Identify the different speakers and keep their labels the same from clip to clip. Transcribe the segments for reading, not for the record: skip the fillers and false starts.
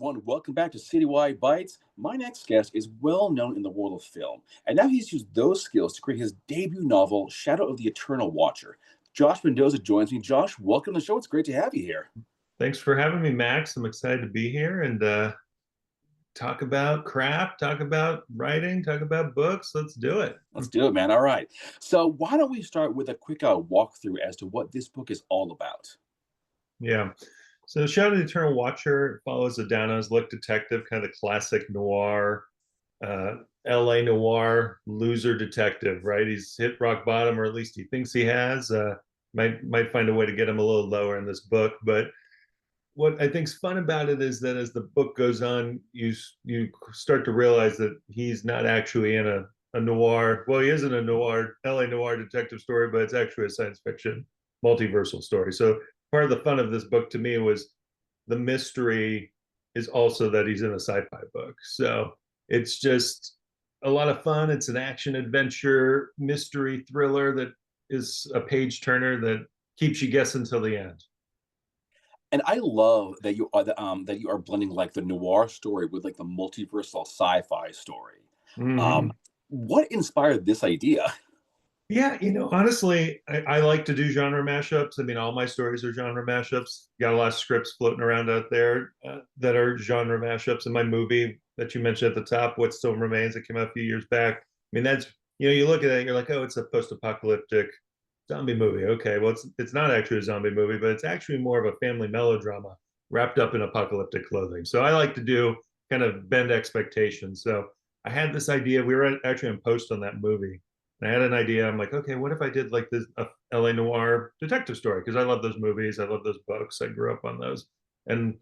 Speaker 1: everyone. Welcome back to Citywide Bytes. My next guest is well known in the world of film, and now he's used those skills to create his debut novel, Shadow of the Eternal Watcher. Josh Mendoza joins me. Josh, welcome to the show. It's great to have you here.
Speaker 2: Thanks for having me, Max. I'm excited to be here and talk about craft, talk about writing, talk about books. Let's do it.
Speaker 1: Let's do it, man. All right. So, why don't we start with a quick walkthrough as to what this book is all about?
Speaker 2: Yeah. So Shadow of the Eternal Watcher follows a down-on-his luck detective, kind of the classic noir, uh, LA noir loser detective, right? He's hit rock bottom, or at least he thinks he has. Might find a way to get him a little lower in this book, but what I think's fun about it is that as the book goes on, you start to realize that he's not actually in a noir. Well, he is in a noir, LA noir detective story, but it's actually a science fiction multiversal story. So part of the fun of this book to me was the mystery is also that he's in a sci-fi book. So it's just a lot of fun. It's an action adventure mystery thriller that is a page turner that keeps you guessing till the end.
Speaker 1: And I love that that you are blending like the noir story with like the multiversal sci-fi story.
Speaker 2: Mm-hmm.
Speaker 1: Um, what inspired this idea?
Speaker 2: Yeah, honestly, I like to do genre mashups. I mean, all my stories are genre mashups. Got a lot of scripts floating around out there that are genre mashups. In my movie that you mentioned at the top, What Still Remains, that came out a few years back. I mean, that's you look at it, you're like, oh, it's a post-apocalyptic zombie movie. Okay, well, it's not actually a zombie movie, but it's actually more of a family melodrama wrapped up in apocalyptic clothing. So I like to do kind of bend expectations. So I had this idea. We were actually in post on that movie and I had an idea. I'm like, okay, what if I did like this LA noir detective story? Because I love those movies. I love those books. I grew up on those. And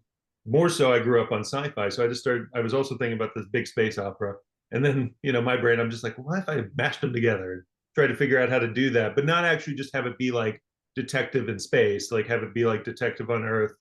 Speaker 2: more so, I grew up on sci-fi. So I just started, I was also thinking about this big space opera. And then, my brain, I'm just like, what if I mashed them together and tried to figure out how to do that, but not actually just have it be like detective in space, like have it be like detective on Earth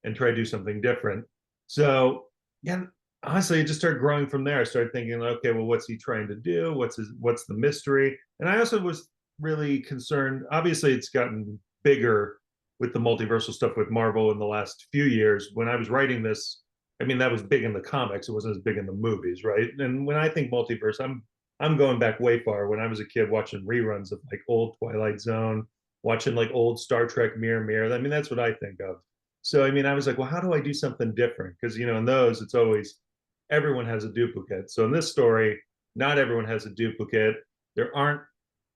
Speaker 2: and try to do something different. So, yeah, honestly, it just started growing from there. I started thinking, okay, well, what's he trying to do? What's the mystery? And I also was really concerned. Obviously, it's gotten bigger with the multiversal stuff with Marvel in the last few years. When I was writing this, I mean, that was big in the comics. It wasn't as big in the movies, right? And when I think multiverse, I'm going back way far. When I was a kid watching reruns of like old Twilight Zone, watching like old Star Trek Mirror Mirror. I mean, that's what I think of. So I mean, I was like, well, how do I do something different? Because in those, it's always everyone has a duplicate. So in this story, not everyone has a duplicate. There aren't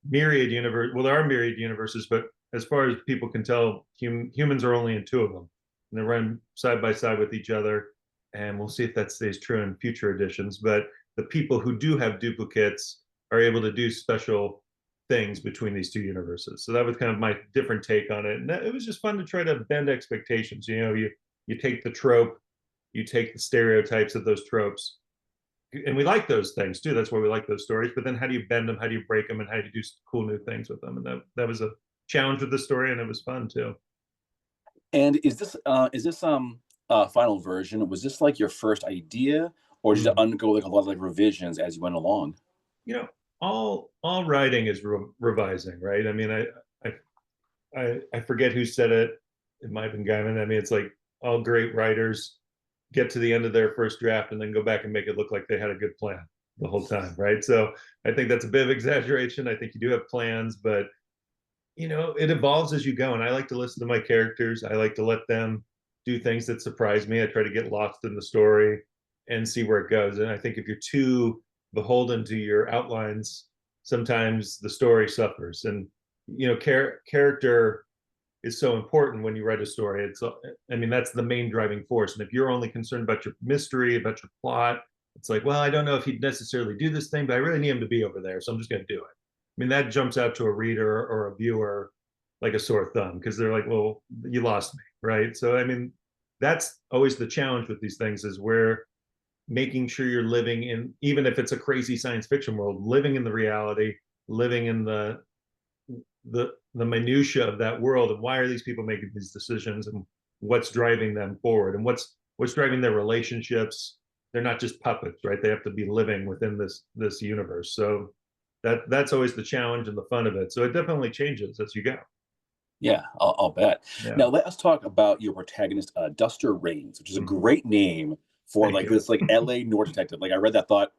Speaker 2: myriad universe. Well, there are myriad universes, but as far as people can tell, humans are only in two of them, and they run side by side with each other. And we'll see if that stays true in future editions. But the people who do have duplicates are able to do special things between these two universes. So that was kind of my different take on it, and it was just fun to try to bend expectations. You take the trope, you take the stereotypes of those tropes, and we like those things too. That's why we like those stories. But then how do you bend them? How do you break them? And how do you do cool new things with them? And that was a challenge with the story, and it was fun too.
Speaker 1: And is this final version? Was this like your first idea, or did it
Speaker 2: Mm.
Speaker 1: undergo like a lot of like revisions as you went along?
Speaker 2: You know, all writing is revising, right? I mean, I forget who said it. It might have been Gaiman. I mean, it's like all great writers get to the end of their first draft and then go back and make it look like they had a good plan the whole time, right? So I think that's a bit of exaggeration. I think you do have plans, but it evolves as you go. And I like to listen to my characters. I like to let them do things that surprise me. I try to get lost in the story and see where it goes. And I think if you're too beholden to your outlines, sometimes the story suffers. And character is so important when you write a story. I mean, that's the main driving force. And if you're only concerned about your mystery, about your plot, it's like, well, I don't know if he'd necessarily do this thing, but I really need him to be over there, so I'm just going to do it. I mean, that jumps out to a reader or a viewer like a sore thumb because they're like, well, you lost me, right? So, I mean, that's always the challenge with these things is where making sure you're living in, even if it's a crazy science fiction world, living in the reality, living in the minutia of that world, and why are these people making these decisions, and what's driving them forward, and what's driving their relationships. They're not just puppets, right? They have to be living within this universe. So that's always the challenge and the fun of it. So it definitely changes as you go.
Speaker 1: Yeah, I'll bet.
Speaker 2: Yeah.
Speaker 1: Now let us talk about your protagonist, Duster Rains, which is a
Speaker 2: Mm-hmm.
Speaker 1: great name for
Speaker 2: Thank
Speaker 1: like
Speaker 2: you.
Speaker 1: this like LA noir detective. Like I read that, thought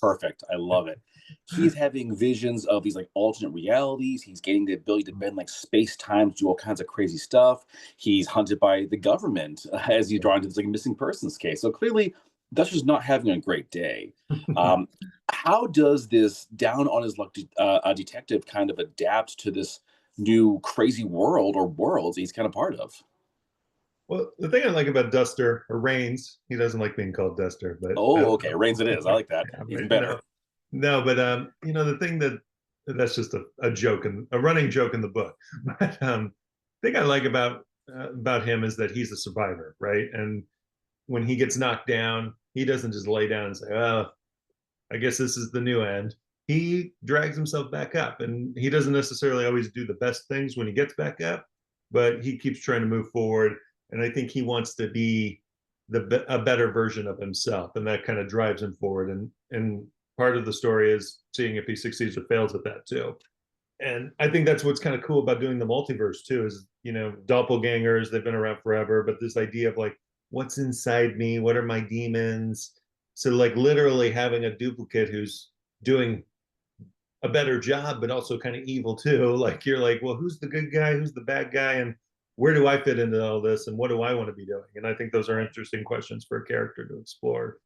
Speaker 1: perfect. I love it. He's having visions of these like alternate realities. He's gaining the ability to bend like space time to do all kinds of crazy stuff. He's hunted by the government as he's drawn into this like missing persons case. So clearly, Dustin's not having a great day. Um, how does this down on his luck detective kind of adapt to this new crazy world or worlds he's kind of part of?
Speaker 2: Well, the thing I like about Duster or Reigns, he doesn't like being called Duster, but I
Speaker 1: Oh,
Speaker 2: don't
Speaker 1: okay, Reigns it is. I
Speaker 2: know.
Speaker 1: like that
Speaker 2: Yeah,
Speaker 1: even
Speaker 2: no,
Speaker 1: better.
Speaker 2: no, but the thing that's just a joke and a running joke in the book. But thing I like about him is that he's a survivor, right? And when he gets knocked down, he doesn't just lay down and say, "Oh, I guess this is the new end." He drags himself back up, and he doesn't necessarily always do the best things when he gets back up, but he keeps trying to move forward. And I think he wants to be a better version of himself, and that kind of drives him forward. And part of the story is seeing if he succeeds or fails at that too. And I think that's what's kind of cool about doing the multiverse too, is doppelgangers, they've been around forever, but this idea of like, what's inside me, what are my demons? So like literally having a duplicate who's doing a better job but also kind of evil too. Like you're like, well, who's the good guy, who's the bad guy, and where do I fit into all this, and what do I want to be doing? And I think those are interesting questions for a character to explore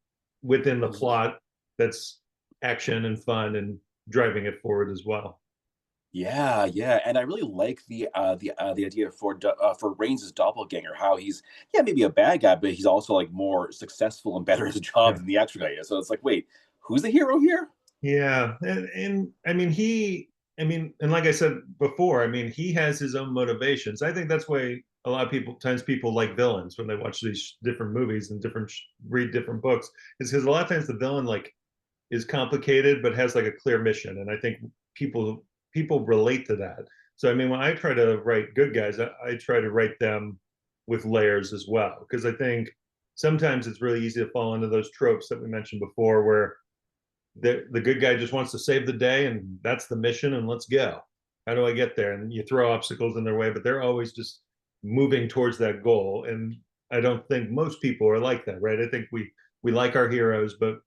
Speaker 2: within the plot, that's action and fun and driving it forward as well.
Speaker 1: Yeah, yeah, and I really like the idea for Reigns' doppelganger, how he's yeah maybe a bad guy, but he's also like more successful and better at his job
Speaker 2: Yeah.
Speaker 1: than the actual guy is. So it's like, wait, who's the hero here?
Speaker 2: Yeah, and I mean and like I said before, I mean he has his own motivations. I think that's why a lot of people like villains when they watch these different movies and read different books, is because a lot of times the villain like is complicated but has like a clear mission, and I think people relate to that. So I mean, when I try to write good guys, I try to write them with layers as well, because I think sometimes it's really easy to fall into those tropes that we mentioned before, where the good guy just wants to save the day and that's the mission and let's go. How do I get there? And you throw obstacles in their way, but they're always just moving towards that goal. And I don't think most people are like that, right? I think we like our heroes, but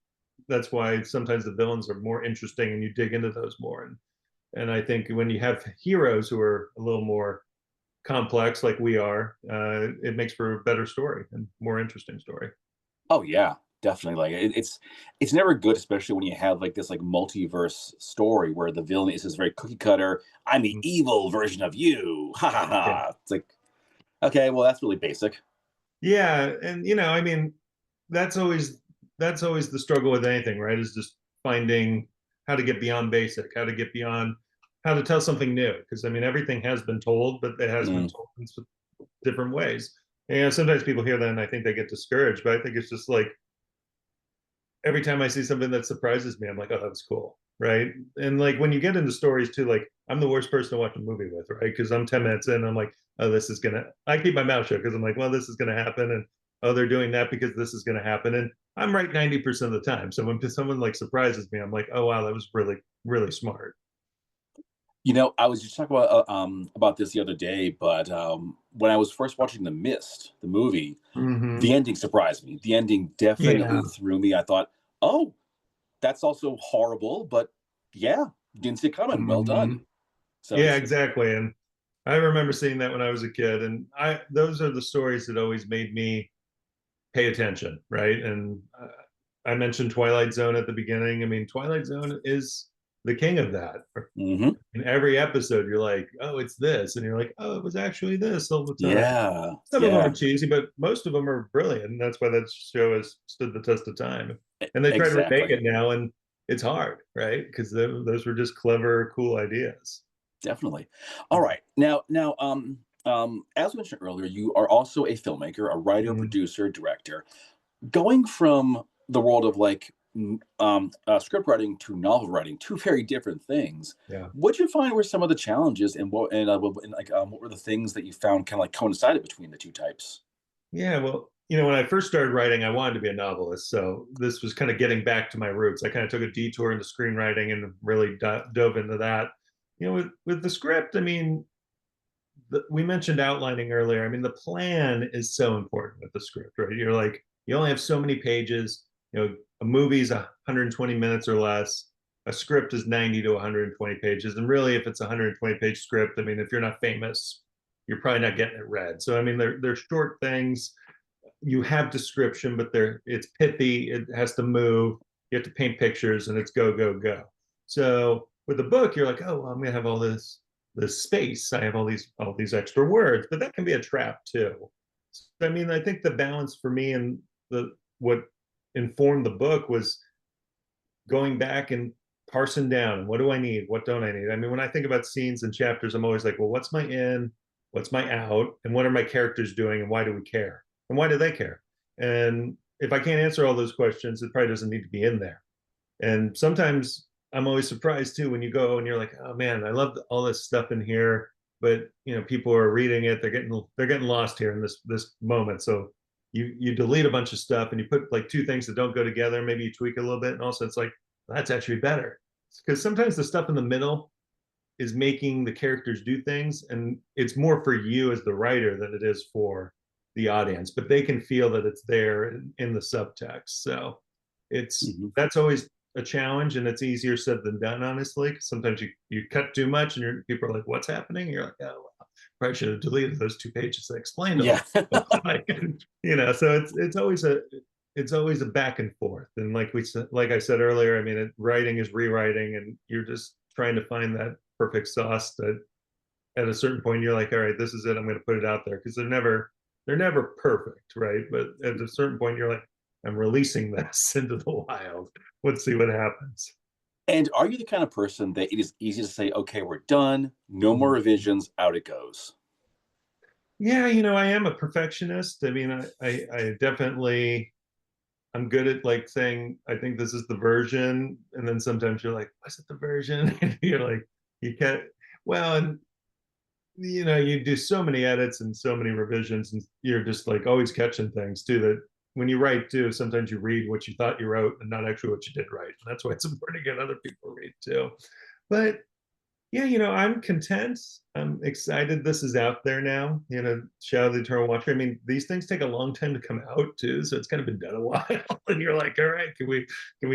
Speaker 2: that's why sometimes the villains are more interesting and you dig into those more. And I think when you have heroes who are a little more complex like we are, it makes for a better story and more interesting story.
Speaker 1: Oh yeah, definitely. Like it's never good, especially when you have like this like multiverse story where the villain is this very cookie cutter. I'm the evil version of you. Ha ha
Speaker 2: Yeah.
Speaker 1: ha. It's like okay, well that's really basic.
Speaker 2: Yeah, and I mean, that's always that's always the struggle with anything, right? Is just finding how to get beyond basic, how to get beyond how to tell something new. Because I mean, everything has been told, but it has been
Speaker 1: Mm.
Speaker 2: told in different ways. And sometimes people hear that and I think they get discouraged, but I think it's just like every time I see something that surprises me, I'm like, oh, that was cool, right? And like when you get into stories too, like I'm the worst person to watch a movie with, right? Because I'm 10 minutes in, and I'm like, oh, this is gonna. I keep my mouth shut because I'm like, well, this is gonna happen, and oh, they're doing that because this is gonna happen, and I'm right 90% of the time. So when someone like surprises me, I'm like, oh wow, that was really really smart.
Speaker 1: You know, I was just talking about this the other day, but when I was first watching The Mist, the movie, the
Speaker 2: Mm-hmm.
Speaker 1: ending surprised me. The ending
Speaker 2: Yeah,
Speaker 1: definitely threw me. I thought, oh, that's also horrible, but yeah, didn't see it coming. Well
Speaker 2: mm-hmm.
Speaker 1: done. So
Speaker 2: Yeah,
Speaker 1: it's
Speaker 2: exactly. And I remember seeing that when I was a kid, and I those are the stories that always made me pay attention, right? And I mentioned Twilight Zone at the beginning. I mean, Twilight Zone is the king of that.
Speaker 1: mhm.
Speaker 2: In every episode, you're like, oh, it's this. And you're like, oh, it was actually this all the time.
Speaker 1: Yeah,
Speaker 2: Some of them are
Speaker 1: yeah,
Speaker 2: cheesy, but most of them are brilliant. And that's why that show has stood the test of time. And they try to remake
Speaker 1: exactly.
Speaker 2: it now, and it's hard, right? Because those were just clever, cool ideas.
Speaker 1: Definitely. All right. As mentioned earlier, you are also a filmmaker, a writer,
Speaker 2: Mm-hmm.
Speaker 1: producer, director. Going from the world of like script writing to novel writing, two very different things.
Speaker 2: Yeah.
Speaker 1: What you find were some of the challenges, what were the things that you found kind of like coincided between the two types?
Speaker 2: Yeah, well, when I first started writing, I wanted to be a novelist. So this was kind of getting back to my roots. I kind of took a detour into screenwriting and really dove into that. With the script, I mean, we mentioned outlining earlier. I mean, the plan is so important with the script, right? You're like, you only have so many pages. A movie's 120 minutes or less. A script is 90 to 120 pages. And really, if it's a 120-page script, I mean, if you're not famous, you're probably not getting it read. So I mean, they're short things. You have description, but it's pithy. It has to move. You have to paint pictures, and it's go go go. So with a book, you're like, oh, well, I'm gonna have all this space. I have all these extra words, but that can be a trap too. So, I mean, I think the balance for me and the what informed the book was going back and parsing down, what do I need, what don't I need. I mean, when I think about scenes and chapters, I'm always like, well, what's my in, what's my out, and what are my characters doing, and why do we care, and why do they care? And if I can't answer all those questions, it probably doesn't need to be in there. And sometimes I'm always surprised too when you go and you're like, oh man, I love all this stuff in here, but people are reading it, they're getting lost here in this moment. So you delete a bunch of stuff and you put like two things that don't go together, maybe you tweak a little bit, and also it's like that's actually better. Because sometimes the stuff in the middle is making the characters do things, and it's more for you as the writer than it is for the audience, but they can feel that it's there in the subtext. So it's
Speaker 1: Mhm.
Speaker 2: that's always a challenge, and it's easier said than done, honestly, because sometimes you cut too much and people are like, what's happening, and you're like, oh well, probably should have deleted those two pages that explained all
Speaker 1: Yeah.
Speaker 2: like, so it's always a back and forth. And like I said earlier, I mean, writing is rewriting, and you're just trying to find that perfect sauce that at a certain point you're like, all right, this is it, I'm going to put it out there, because they're never perfect, right? But at a certain point you're like, I'm releasing this into the wild, let's see what happens.
Speaker 1: And are you the kind of person that it is easy to say, okay, we're done, no more revisions, out it goes?
Speaker 2: Yeah, I am a perfectionist. I mean, I definitely, I'm good at like saying, I think this is the version. And then sometimes you're like, was it the version? And you're like, you can't, well, and you do so many edits and so many revisions, and you're just like always catching things too, that when you write too, sometimes you read what you thought you wrote and not actually what you did write. And that's why it's important to get other people to read too. But yeah, I'm content. I'm excited this is out there now. Shadow of the Eternal Watcher. I mean, these things take a long time to come out too, so it's kind of been done a while. And you're like, all right, can we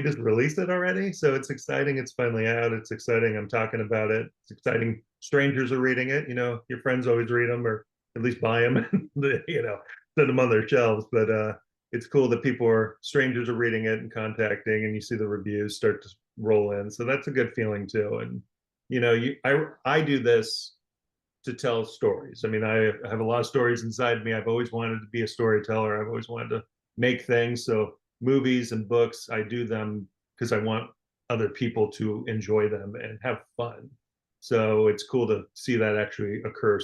Speaker 2: just release it already? So it's exciting. It's finally out. It's exciting. I'm talking about it. It's exciting. Strangers are reading it. Your friends always read them, or at least buy them, and send them on their shelves. But it's cool that strangers are reading it and contacting, and you see the reviews start to roll in. So that's a good feeling too. And I do this to tell stories. I mean, I have a lot of stories inside me. I've always wanted to be a storyteller. I've always wanted to make things. So movies and books, I do them because I want other people to enjoy them and have fun. So it's cool to see that actually occur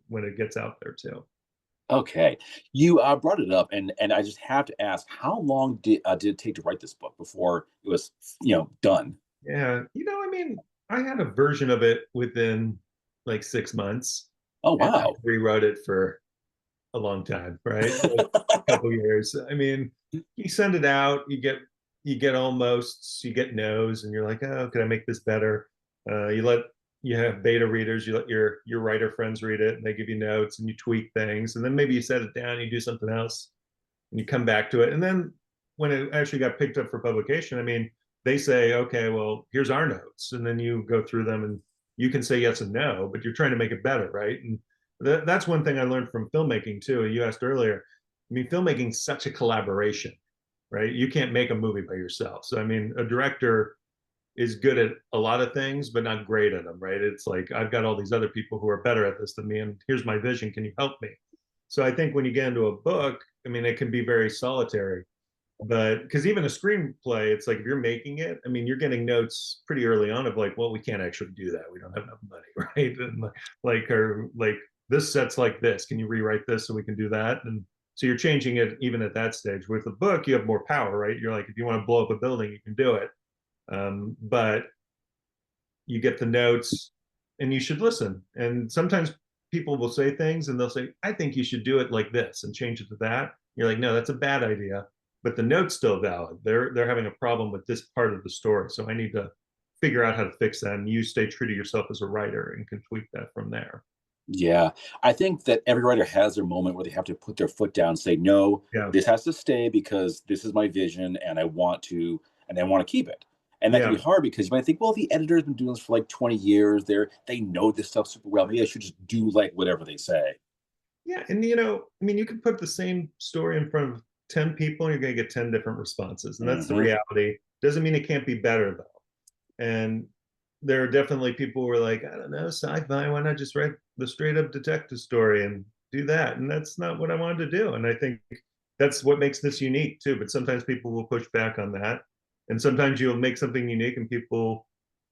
Speaker 2: when it gets out there too.
Speaker 1: Okay. You brought it up, and I just have to ask, how long did it take to write this book before it was, done?
Speaker 2: Yeah, I mean, I had a version of it within like 6 months,
Speaker 1: Oh,
Speaker 2: and I
Speaker 1: wow.
Speaker 2: rewrote it for a long time, right? Like a couple years. I mean, you send it out, you get almost, you get no's, and you're like, oh, can I make this better? You have beta readers, you let your writer friends read it, and they give you notes, and you tweak things, and then maybe you set it down, you do something else, and you come back to it, and then when it actually got picked up for publication, I mean, they say, okay, well, here's our notes, and then you go through them, and you can say yes and no, but you're trying to make it better, right? And that's one thing I learned from filmmaking too. You asked earlier. I mean, filmmaking is such a collaboration, right? You can't make a movie by yourself. So I mean, a director is good at a lot of things, but not great at them, right? It's like I've got all these other people who are better at this than me, and here's my vision. Can you help me? So I think when you get into a book, I mean, it can be very solitary. But because even a screenplay, it's like if you're making it, I mean, you're getting notes pretty early on of like, well, we can't actually do that. We don't have enough money, right? And or like this set's like this. Can you rewrite this so we can do that? And so you're changing it even at that stage. With a book, you have more power, right? You're like, if you want to blow up a building, you can do it. But you get the notes, and you should listen. And sometimes people will say things, and they'll say, I think you should do it like this and change it to that. You're like, no, that's a bad idea. But the note's still valid. They're having a problem with this part of the story. So I need to figure out how to fix that. And you stay true to yourself as a writer and can tweak that from there.
Speaker 1: Yeah, I think that every writer has their moment where they have to put their foot down and say, "No,
Speaker 2: Yeah,
Speaker 1: this has to stay because this is my vision, and I want to keep it." And that can be
Speaker 2: yeah,
Speaker 1: hard because you might think, "Well, the editor's been doing this for like 20 years. They know this stuff super well. Maybe I should just do like whatever they say."
Speaker 2: yeah. And I mean, you can put the same story in front of 10 people, and you're going to get 10 different responses, and that's the
Speaker 1: Hmm.
Speaker 2: reality. Doesn't mean it can't be better though. And there are definitely people who are like, I don't know, sci-fi. Why not just write the straight up detective story and do that? And that's not what I wanted to do. And I think that's what makes this unique too. But sometimes people will push back on that. And sometimes you'll make something unique and people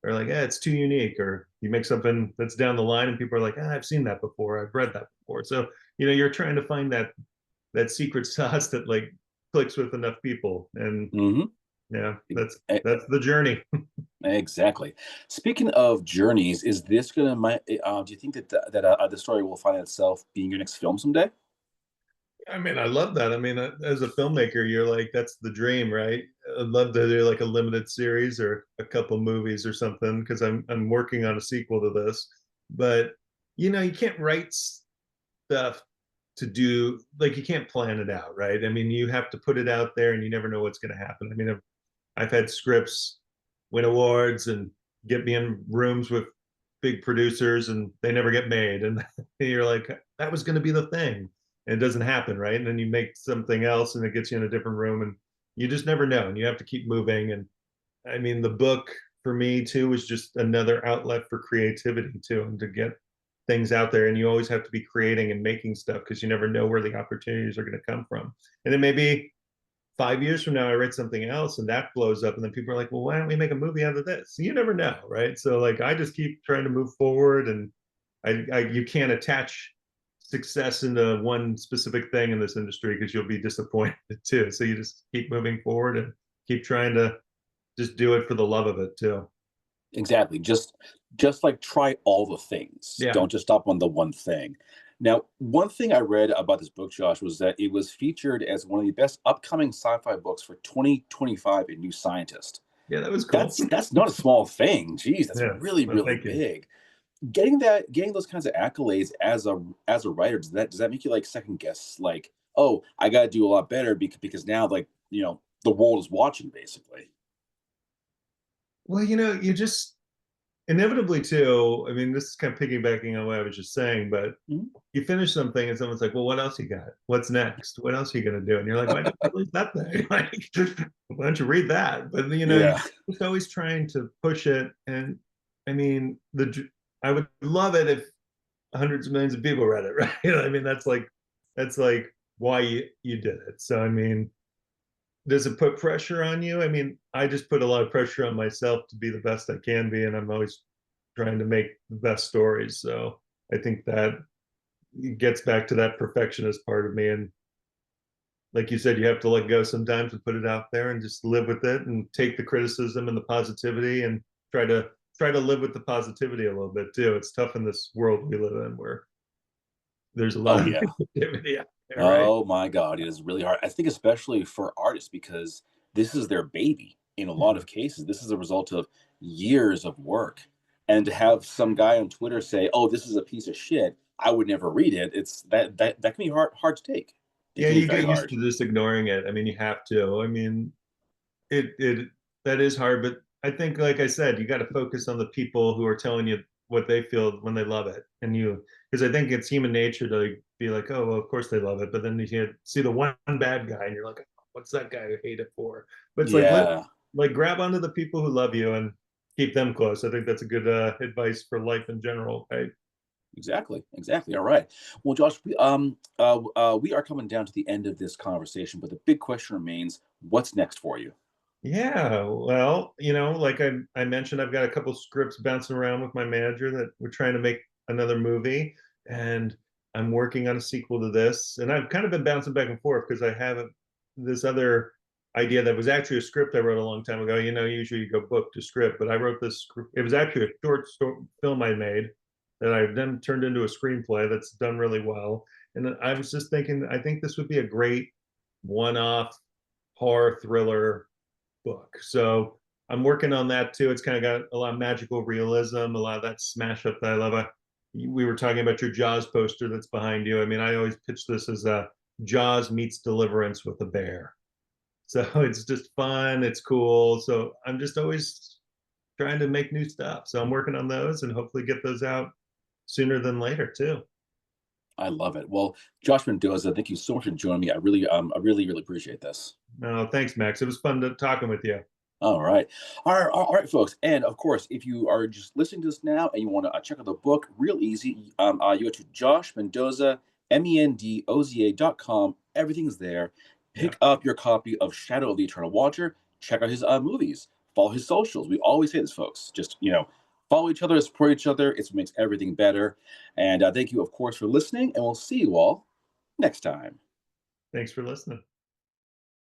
Speaker 2: are like, it's too unique. Or you make something that's down the line and people are like, I've seen that before. I've read that before. So, you're trying to find that secret sauce that like clicks with enough people. And
Speaker 1: Hmm.
Speaker 2: yeah, that's the journey.
Speaker 1: Exactly. Speaking of journeys, is this gonna? Do you think that the story will find itself being your next film someday?
Speaker 2: I mean, I love that. I mean, as a filmmaker, you're like, that's the dream, right? I'd love to do like a limited series or a couple movies or something because I'm working on a sequel to this. But you can't write stuff to do like you can't plan it out, right? I mean, you have to put it out there, and you never know what's going to happen. I mean, I've had scripts win awards and get me in rooms with big producers and they never get made. And you're like, that was going to be the thing. And it doesn't happen, right? And then you make something else and it gets you in a different room and you just never know. And you have to keep moving. And I mean, the book for me too was just another outlet for creativity too, and to get things out there. And you always have to be creating and making stuff because you never know where the opportunities are going to come from. And it may be 5 years from now, I read something else and that blows up, and then people are like, "Well, why don't we make a movie out of this?" You never know, right? So like, I just keep trying to move forward, and you can't attach success into one specific thing in this industry because you'll be disappointed too. So you just keep moving forward and keep trying to just do it for the love of it too.
Speaker 1: Exactly. Just like try all the things.
Speaker 2: Yeah,
Speaker 1: Don't just stop on the one thing. Now, one thing I read about this book, Josh, was that it was featured as one of the best upcoming sci-fi books for 2025 in New Scientist.
Speaker 2: yeah, that was cool.
Speaker 1: That's not a small thing. Geez, that's
Speaker 2: Yeah,
Speaker 1: really,
Speaker 2: well,
Speaker 1: really
Speaker 2: thank you.
Speaker 1: big. Getting those kinds of accolades as a writer, does that make you like second guess like, oh, I gotta do a lot better because now like, the world is watching basically.
Speaker 2: Well, you just inevitably too. I mean, this is kind of piggybacking on what I was just saying, but
Speaker 1: Mhm.
Speaker 2: you finish something and someone's like, "Well, what else you got? What's next? What else are you gonna do?" And you're like, "Why didn't you read that thing? Like, why don't you read that?" But you're
Speaker 1: Yeah.
Speaker 2: just always trying to push it. And I mean, I would love it if hundreds of millions of people read it, right? I mean, that's like why you did it. So I mean, does it put pressure on you? I mean, I just put a lot of pressure on myself to be the best I can be, and I'm always trying to make the best stories. So I think that it gets back to that perfectionist part of me. And like you said, you have to let go sometimes and put it out there and just live with it and take the criticism and the positivity and try to live with the positivity a little bit too. It's tough in this world we live in where there's a
Speaker 1: Oh
Speaker 2: lot of
Speaker 1: yeah.
Speaker 2: negativity out there, right?
Speaker 1: Oh my God, it is really hard. I think especially for artists because this is their baby in a lot
Speaker 2: Yeah.
Speaker 1: of cases. This is a result of years of work. And to have some guy on Twitter say, "Oh, this is a piece of shit. I would never read it." It's that can be hard to take. It
Speaker 2: Yeah,
Speaker 1: can be
Speaker 2: you
Speaker 1: very
Speaker 2: get used
Speaker 1: hard.
Speaker 2: to just ignoring it. I mean, you have to. I mean, it that is hard, but I think, like I said, you got to focus on the people who are telling you what they feel when they love it, and because I think it's human nature to be like, oh, well, of course they love it, but then you see the one bad guy, and you're like, what's that guy who hate it for? But it's
Speaker 1: Yeah,
Speaker 2: like grab onto the people who love you and keep them close. I think that's a good advice for life in general, right?
Speaker 1: exactly. Exactly. All right. Well, Josh, we are coming down to the end of this conversation, but the big question remains, what's next for you?
Speaker 2: Yeah, well, like I mentioned, I've got a couple scripts bouncing around with my manager that we're trying to make another movie, and I'm working on a sequel to this. And I've kind of been bouncing back and forth because I have this other idea that was actually a script I wrote a long time ago. Usually you go book to script, but I wrote this script. It was actually a short film I made that I then turned into a screenplay that's done really well. And I was just thinking, I think this would be a great one-off horror thriller book. So I'm working on that too. It's kind of got a lot of magical realism, a lot of that smash up that I love. we were talking about your Jaws poster that's behind you. I mean, I always pitch this as a Jaws meets Deliverance with a bear. So it's just fun. It's cool. So I'm just always trying to make new stuff. So I'm working on those and hopefully get those out sooner than later too.
Speaker 1: I love it. Well, Josh Mendoza, thank you so much for joining me. I really appreciate this.
Speaker 2: No, thanks, Max. It was fun talking with you.
Speaker 1: All right. All right, folks. And of course, if you are just listening to this now and you want to check out the book, real easy. You go to Josh Mendoza, mendoza.com. Everything's there.
Speaker 2: Yeah.
Speaker 1: Pick up your copy of Shadow of the Eternal Watcher. Check out his movies. Follow his socials. We always say this, folks. Just, follow each other, support each other. It makes everything better. And thank you, of course, for listening. And we'll see you all next time.
Speaker 2: Thanks for listening.